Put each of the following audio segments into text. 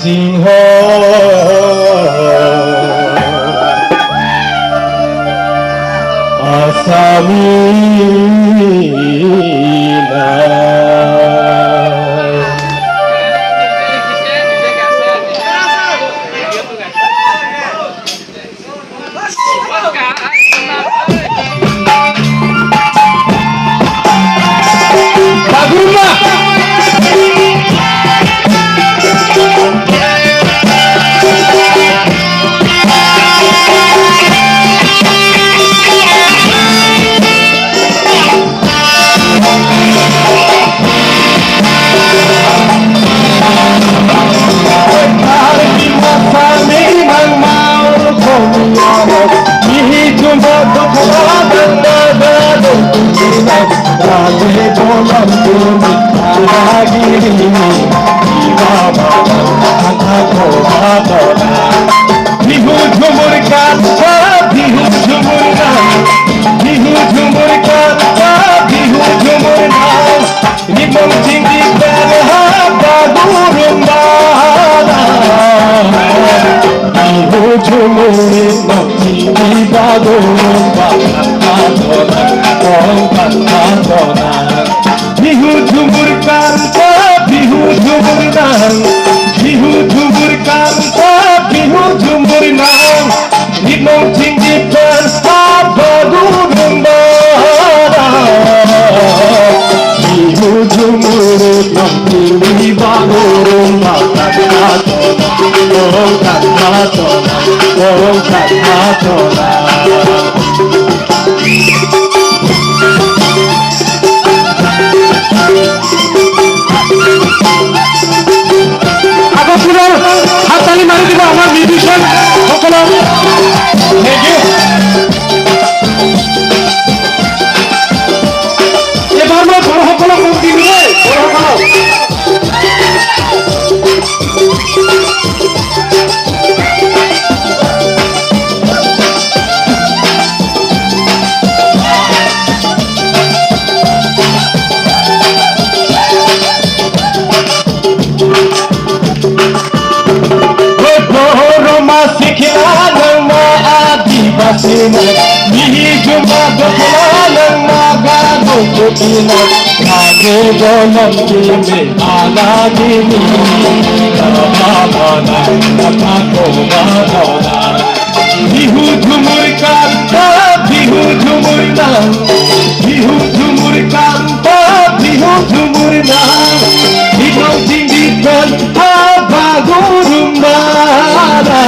সিংহ আসামি বিহু ঝুমুর কাঁথা বিহু ঝুমুর নাম বিহু ঝুমুর কাঁথা বিহু ঝুমুর নাম রিবন চিংড়ি বেলহা বাগুরুম্বা বিহু ঝুমুরে নাম চিংড়ি বাগুরুম্বা বিহু ঝুমুর কাঁথা বিহু ঝুমুর নাম বিহু ঝুমুর কাঁথা বিহু ঝুমুর নাম রিবন চিংড়ি বেলহা বাগুরুম্বা বিহু ঝুমুরে নাম চিংড়ি বাগুরুম্বা হাততালি মারি দিব আমার মিউজিশিয়ান সকল এবার মই বড় সকল মুখ দিবি বড় সকল Mihi jumpa berkenalan maka tutupinan Kage dalam kimi ala gini Nama-mana Nama koma-koma Bihu jumur kanta Bihu jumur nang Bihu jumur kanta Bihu jumur nang Hidau tinggikan Abagu rumbana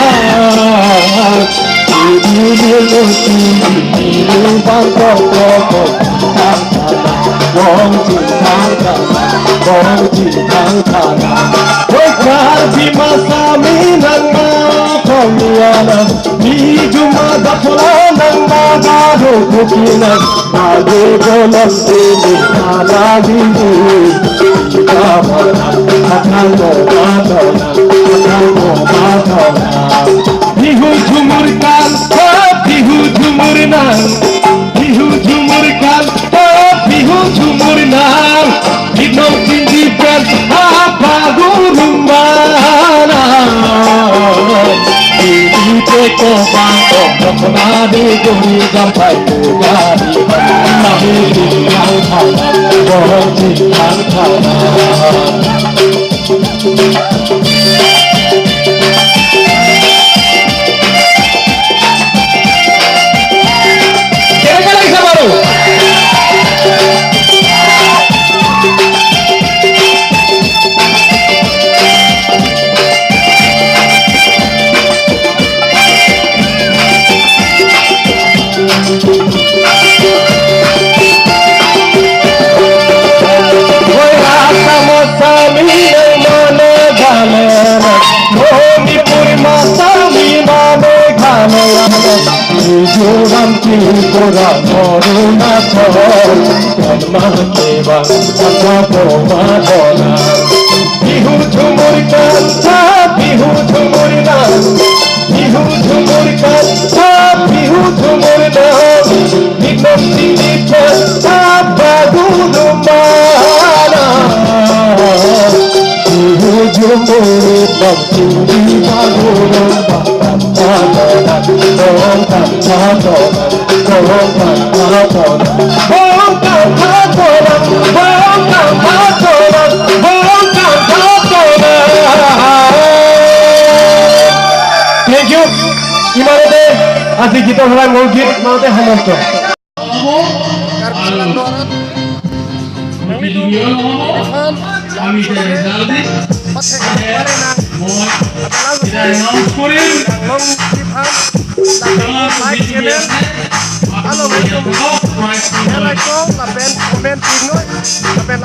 Bihu jumur kanta bihu jumur nang bihu jumur kanta bihu jumur nang hidau tinggi bel apa gurumbana bihu teko bangko berkenadi guri sampai kugari nabi tinggal tanah bohong tinggal tanah Joranti kora koruna kor Kalmaheva Akapoma kona Bihu jumur kanta Bihu jumur nang Bihu jumur kanta Bihu jumur nang Hidau tinggi kanta Bagu rumbana Bihu মোরে বাবুরি বাগোরম Thank you. Imanate asik kita mulai mungkin imanate hamonto. আমি যে result দিই kita announce করেন Halo, welcome. Like, comment, comment, comment,